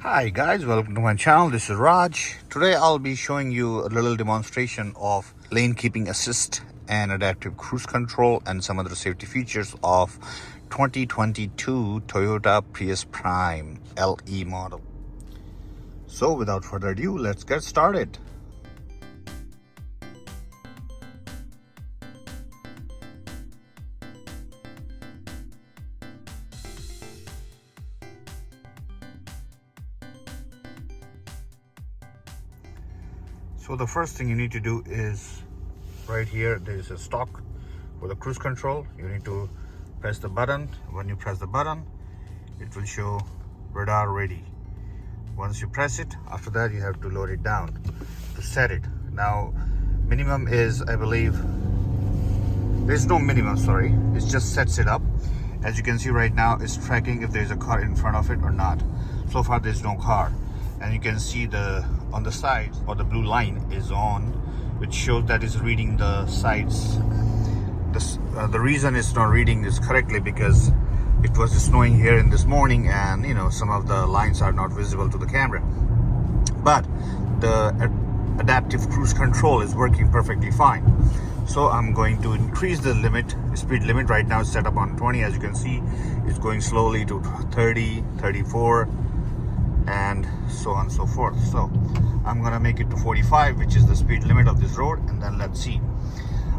Hi guys, welcome to my channel. This is Raj. Today I'll be showing you a little demonstration of lane keeping assist and adaptive cruise control and some other safety features of 2022 Toyota Prius Prime LE model. So without further ado, let's get started. So the first thing you need to do is right here there is a stalk for the cruise control. You need to press the button. When you press the button, it will show radar ready. Once you press it, after that you have to load it down to set it. Now minimum is, I believe, there's no minimum, sorry, it just sets it up. As you can see right now, it's tracking if there's a car in front of it or not. So far there's no car, and you can see on the side or the blue line is on, which shows that it's reading the sides. The reason it's not reading this correctly because it was snowing here in this morning, and some of the lines are not visible to the camera. But the adaptive cruise control is working perfectly fine. So I'm going to increase the speed limit. Right now it's set up on 20. As you can see, it's going slowly to 30, 34, and so on and so forth. So I'm gonna make it to 45, which is the speed limit of this road, and then let's see.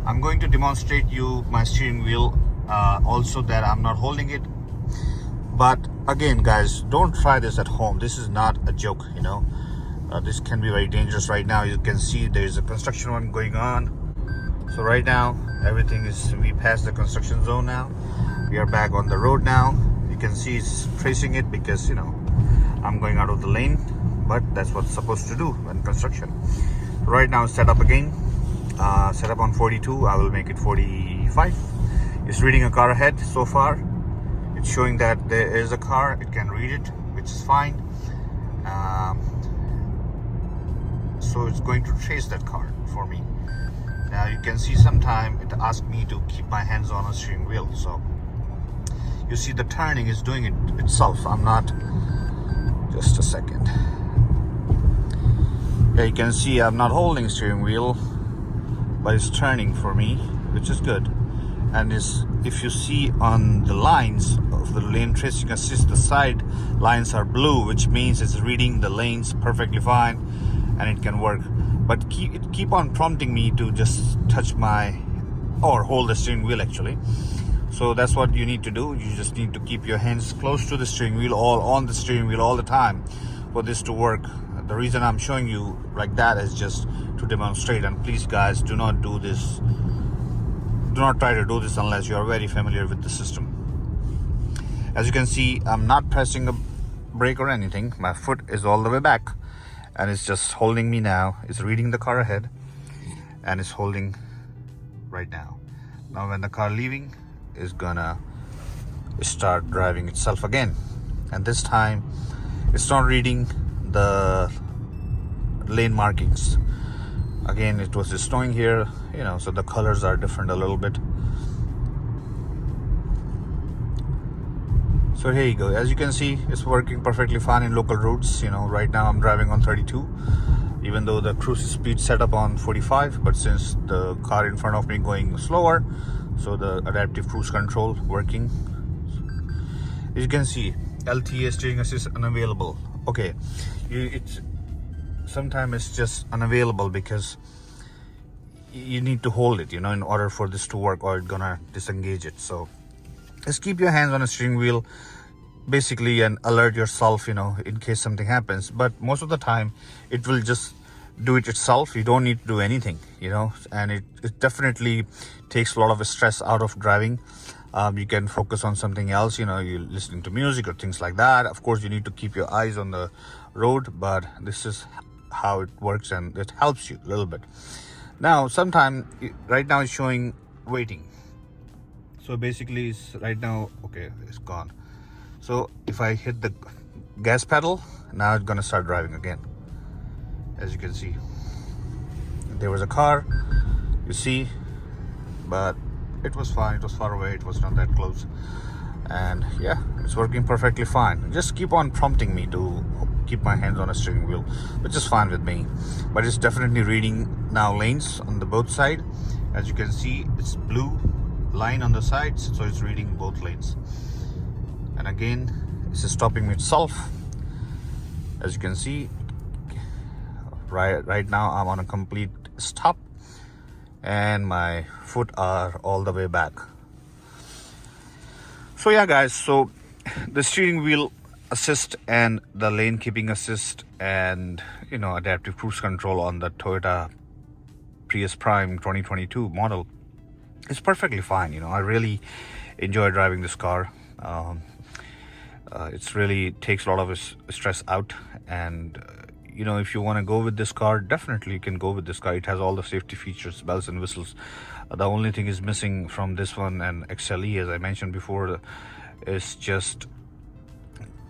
I'm going to demonstrate you my steering wheel, also that I'm not holding it. But again guys, don't try this at home. This is not a joke, this can be very dangerous. Right now you can see there's a construction one going on. So right now we passed the construction zone. Now we are back on the road. Now you can see it's tracing it because I'm going out of the lane, but that's what's supposed to do when construction. So right now set up again, set up on 42. I will make it 45. It's reading a car ahead. So far it's showing that there is a car. It can read it, which is fine. So it's going to trace that car for me. Now you can see sometime it asks me to keep my hands on a steering wheel. So you see the turning is doing it itself. I'm not, just a second. Yeah, you can see I'm not holding steering wheel, but it's turning for me, which is good. And if you see on the lines of the lane tracing assist, the side lines are blue, which means it's reading the lanes perfectly fine and it can work. But it keep on prompting me to just touch or hold the steering wheel actually. So that's what you need to do. You just need to keep your hands close to the steering wheel, all on the steering wheel all the time for this to work. The reason I'm showing you like that is just to demonstrate. And please guys, do not do this. Do not try to do this unless you are very familiar with the system. As you can see, I'm not pressing a brake or anything. My foot is all the way back and it's just holding me now. It's reading the car ahead and it's holding right now. Now when the car leaving, is gonna start driving itself again, and this time it's not reading the lane markings. Again, it was snowing here, so the colors are different a little bit. So here you go. As you can see, it's working perfectly fine in local roads. Right now I'm driving on 32, even though the cruise speed set up on 45, but since the car in front of me going slower, so the adaptive cruise control working. As you can see, LTA steering assist unavailable. Okay, sometimes it's just unavailable because you need to hold it, in order for this to work, or it's gonna disengage it. So just keep your hands on the steering wheel basically and alert yourself, in case something happens. But most of the time it will just do it itself. You don't need to do anything, and it definitely takes a lot of stress out of driving. You can focus on something else, you're listening to music or things like that. Of course you need to keep your eyes on the road, but this is how it works and it helps you a little bit. Now right now it's showing waiting. So basically it's right now, okay, it's gone. So if I hit the gas pedal, now it's gonna start driving again. As you can see, there was a car, you see, but it was fine. It was far away, it was not that close, and yeah, it's working perfectly fine. Just keep on prompting me to keep my hands on a steering wheel, which is fine with me. But it's definitely reading now lanes on the both side. As you can see, it's blue line on the sides, so it's reading both lanes. And again, it's stopping itself. As you can see, right now I'm on a complete stop, and my foot are all the way back. So yeah guys, so the steering wheel assist and the lane keeping assist and adaptive cruise control on the Toyota Prius Prime 2022 model is perfectly fine. I really enjoy driving this car. It's really takes a lot of stress out, and if you want to go with this car, definitely you can go with this car. It has all the safety features, bells and whistles. The only thing is missing from this one and XLE, as I mentioned before, is just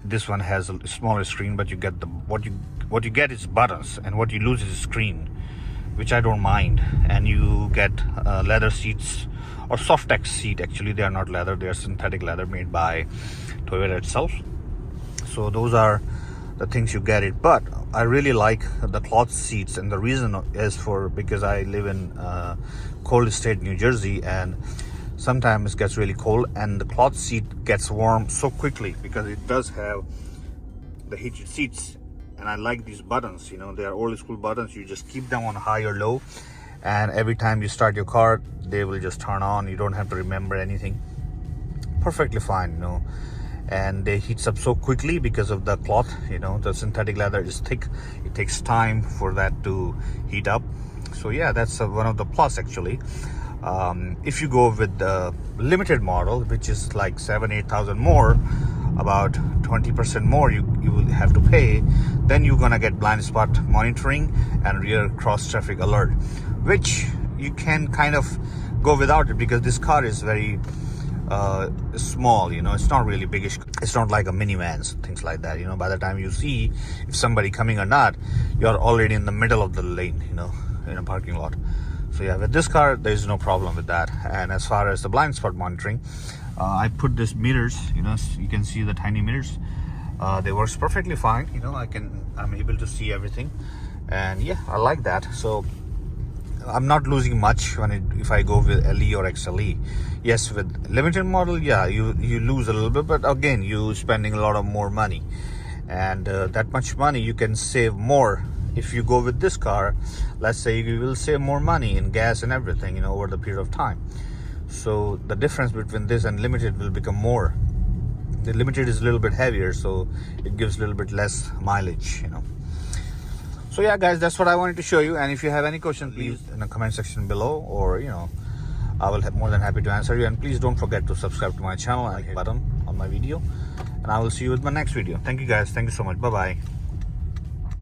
this one has a smaller screen, but you get what you get is buttons, and what you lose is screen, which I don't mind. And you get leather seats, or Softex seat. Actually, they are not leather, they are synthetic leather made by Toyota itself. So those are the things you get it. But I really like the cloth seats, and the reason is because I live in cold state New Jersey, and sometimes it gets really cold, and the cloth seat gets warm so quickly because it does have the heated seats. And I like these buttons, they are old school buttons. You just keep them on high or low, and every time you start your car, they will just turn on. You don't have to remember anything. Perfectly fine, and they heats up so quickly because of the cloth. The synthetic leather is thick. It takes time for that to heat up. So yeah, that's one of the plus actually. If you go with the limited model, which is like 7,000-8,000 more, about 20% more you will have to pay, then you're gonna get blind spot monitoring and rear cross traffic alert, which you can kind of go without it because this car is very small. It's not really big. It's not like a minivan, things like that. By the time you see if somebody coming or not, you're already in the middle of the lane, in a parking lot. So yeah, with this car there's no problem with that. And as far as the blind spot monitoring, I put this mirrors, you can see the tiny mirrors. They works perfectly fine. I'm able to see everything, and yeah, I like that. So I'm not losing much if I go with LE or XLE. Yes, with limited model, yeah, you lose a little bit, but again, you spending a lot of more money, and that much money you can save more if you go with this car. Let's say you will save more money in gas and everything, over the period of time. So the difference between this and limited will become more. The limited is a little bit heavier, so it gives a little bit less mileage. So yeah guys, that's what I wanted to show you. And if you have any question, please in the comment section below, or I will have more than happy to answer you. And please don't forget to subscribe to my channel and hit the button on my video, and I will see you with my next video. Thank you guys, thank you so much, bye bye.